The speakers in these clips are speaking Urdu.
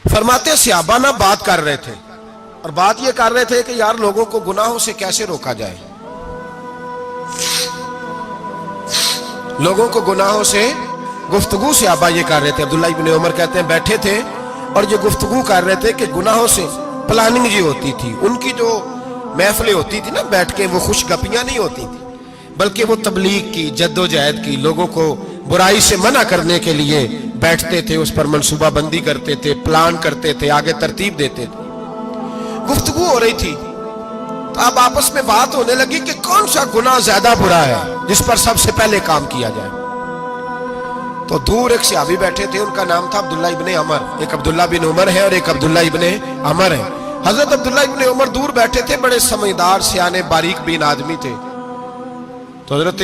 فرماتے صحابہ نہ بات کر رہے تھے، اور بات یہ کر رہے تھے کہ یار لوگوں کو گناہوں سے کیسے روکا جائے، لوگوں کو گناہوں سے گفتگو صحابہ یہ کر رہے تھے۔ عبداللہ ابن عمر کہتے ہیں بیٹھے تھے اور یہ گفتگو کر رہے تھے کہ گناہوں سے پلاننگ جی ہوتی تھی، ان کی جو محفلیں ہوتی تھی نا بیٹھ کے، وہ خوش گپیاں نہیں ہوتی تھی بلکہ وہ تبلیغ کی، جد و جہد کی، لوگوں کو برائی سے منع کرنے کے لیے بیٹھتے تھے، اس پر منصوبہ بندی کرتے تھے، پلان کرتے تھے، آگے ترتیب دیتے تھے۔ گفتگو ہو رہی تھی تو اب آپس میں بات ہونے لگی کہ کون سا گناہ زیادہ برا ہے جس پر سب سے پہلے کام کیا جائے۔ تو دور ایک صحابی بیٹھے تھے، ان کا نام تھا عبداللہ ابن عمر، ایک عبداللہ بن عمر ہے اور ایک عبداللہ ابن عمر ہے۔ حضرت عبداللہ ابن عمر دور بیٹھے تھے، بڑے سمجھدار سیانے باریک بین آدمی تھے۔ تو حضرت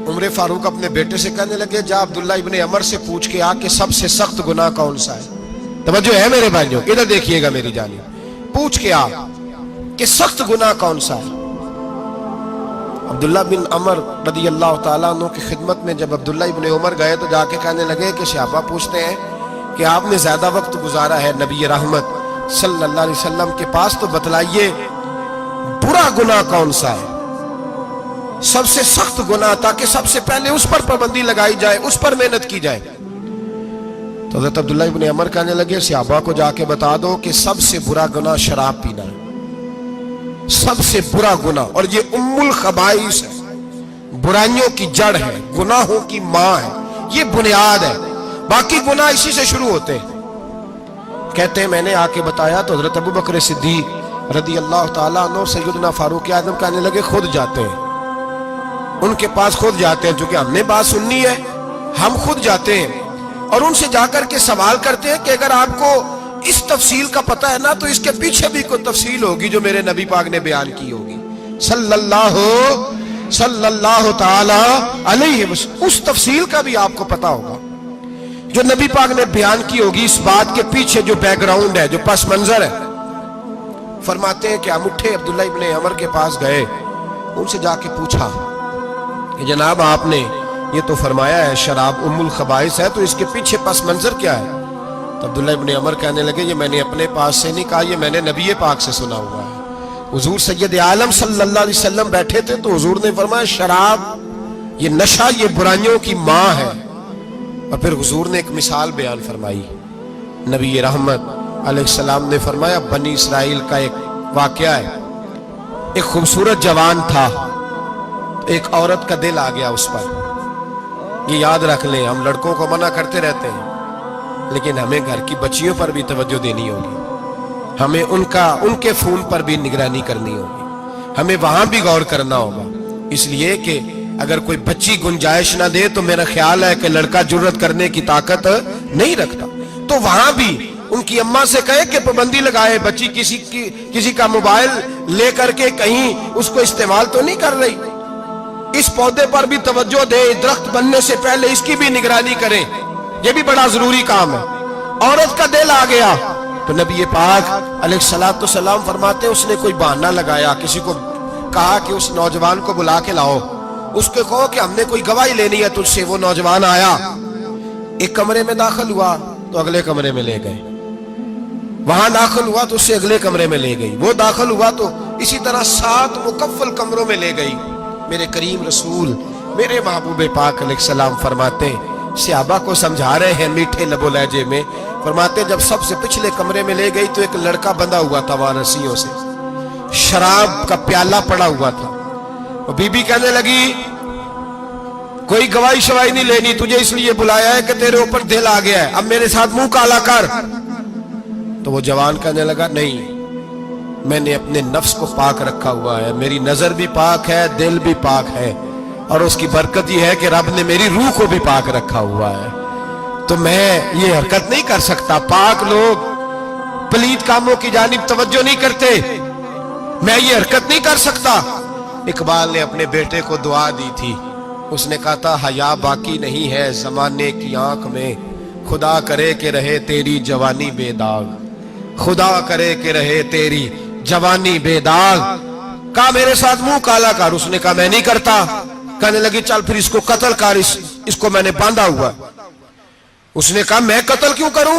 عمر فاروق اپنے بیٹے سے کہنے لگے جا عبداللہ ابن عمر سے پوچھ کے آ کہ سب سے سخت گناہ کون سا ہے۔ توجہ ہے میرے بھائیوں، ادھر دیکھیے گا میری جانب، پوچھ کے آ کہ سخت گناہ کون سا ہے۔ عبداللہ بن عمر رضی اللہ تعالیٰ عنہ کی خدمت میں جب عبداللہ ابن عمر گئے تو جا کے کہنے لگے کہ صحابہ پوچھتے ہیں کہ آپ نے زیادہ وقت گزارا ہے نبی رحمت صلی اللہ علیہ وسلم کے پاس، تو بتلائیے برا گناہ کون سا ہے، سب سے سخت گناہ، تاکہ سب سے پہلے اس پر پابندی لگائی جائے، اس پر محنت کی جائے۔ تو حضرت عبداللہ ابن عمر کہنے لگے صحابہ کو جا کے بتا دو کہ سب سے برا گناہ شراب پینا ہے، سب سے برا گناہ، اور یہ ام الخبائث ہے، برائیوں کی جڑ ہے، گناہوں کی ماں ہے، یہ بنیاد ہے، باقی گناہ اسی سے شروع ہوتے ہیں۔ کہتے ہیں میں نے آ کے بتایا تو حضرت ابو بکر صدیق رضی اللہ تعالیٰ عنہ سیدنا فاروق اعظم کہنے لگے خود جاتے ہیں، ان کے پاس خود جاتے ہیں، چونکہ ہم نے بات سننی ہے ہم خود جاتے ہیں اور ان سے جا کر کے سوال کرتے ہیں کہ اگر آپ کو اس تفصیل کا پتہ ہے نا تو اس کے پیچھے بھی کوئی تفصیل ہوگی جو میرے نبی پاک نے بیان کی ہوگی صلی اللہ تعالی علیہ وسلم، اس تفصیل کا بھی آپ کو پتہ ہوگا جو نبی پاک نے بیان کی ہوگی، اس بات کے پیچھے جو بیک گراؤنڈ ہے، جو پس منظر ہے۔ فرماتے ہیں کہ ہم اٹھے، عبداللہ ابن عمر کے پاس گئے، ان سے جا کے پوچھا کہ جناب آپ نے یہ تو فرمایا ہے شراب ام الخبائث ہے، تو اس کے پیچھے پس منظر کیا ہے؟ تو عبداللہ ابن عمر کہنے لگے یہ میں نے اپنے پاس سے نہیں کہا، یہ میں نے نبی پاک سے سنا ہوا ہے۔ حضور سید عالم صلی اللہ علیہ وسلم بیٹھے تھے تو حضور نے فرمایا شراب، یہ نشہ، یہ برائیوں کی ماں ہے۔ اور پھر حضور نے ایک مثال بیان فرمائی، نبی رحمت علیہ السلام نے فرمایا بنی اسرائیل کا ایک واقعہ ہے، ایک خوبصورت جوان تھا، ایک عورت کا دل آ گیا اس پر۔ یہ یاد رکھ لیں، ہم لڑکوں کو منع کرتے رہتے ہیں لیکن ہمیں گھر کی بچیوں پر بھی توجہ دینی ہوگی، ہمیں ان کے فون پر بھی نگرانی کرنی ہوگی، ہمیں وہاں بھی غور کرنا ہوگا، اس لیے کہ اگر کوئی بچی گنجائش نہ دے تو میرا خیال ہے کہ لڑکا جرت کرنے کی طاقت نہیں رکھتا، تو وہاں بھی ان کی اماں سے کہے کہ پابندی لگائے، بچی کسی کا موبائل لے کر کے کہیں اس کو استعمال تو نہیں کر رہی، اس پودے پر بھی توجہ دے، درخت بننے سے پہلے اس کی بھی نگرانی کریں، یہ بھی بڑا ضروری کام ہے۔ عورت کا دل آ گیا تو نبی پاک علیہ السلام فرماتے اس نے کوئی بہانہ لگایا، کسی کو کہا کہ اس نوجوان کو بلا کے لاؤ، اس کو کہو کہ ہم نے کوئی گواہی لینی ہے تجھ سے۔ وہ نوجوان آیا، ایک کمرے میں داخل ہوا تو اگلے کمرے میں لے گئے، وہاں داخل ہوا تو اس سے اگلے کمرے میں لے گئی، وہ داخل ہوا تو اسی طرح 7 مکفل کمروں میں لے گئی۔ میرے کریم رسول میرے محبوب پاک علیہ السلام فرماتے صحابہ کو سمجھا رہے ہیں میٹھے لب و لہجے میں، فرماتے جب سب سے پچھلے کمرے میں لے گئی تو ایک لڑکا بندھا ہوا تھا وہاں رسیوں سے، شراب کا پیالہ پڑا ہوا تھا۔ بی بی کہنے لگی کوئی گواہی شواہی نہیں لینی، تجھے اس لیے بلایا ہے کہ تیرے اوپر دل آ گیا ہے، اب میرے ساتھ منہ کالا کر۔ تو وہ جوان کہنے لگا نہیں، میں نے اپنے نفس کو پاک رکھا ہوا ہے، میری نظر بھی پاک ہے، دل بھی پاک ہے، اور اس کی برکت یہ ہے کہ رب نے میری روح کو بھی پاک رکھا ہوا ہے، تو میں یہ حرکت نہیں کر سکتا۔ پاک لوگ پلید کاموں کی جانب توجہ نہیں کرتے، میں یہ حرکت نہیں کر سکتا۔ اقبال نے اپنے بیٹے کو دعا دی تھی، اس نے کہا تھا حیا باقی نہیں ہے زمانے کی آنکھ میں، خدا کرے کہ رہے تیری جوانی بے داغ، خدا کرے کہ رہے تیری جوانی بے داغ۔ کہا میرے ساتھ منہ کالا کر، اس نے کہا میں نہیں کرتا۔ کہنے لگی چل پھر اس کو قتل کر، اس کو میں نے باندھا ہوا۔ اس نے کہا میں قتل کیوں کروں،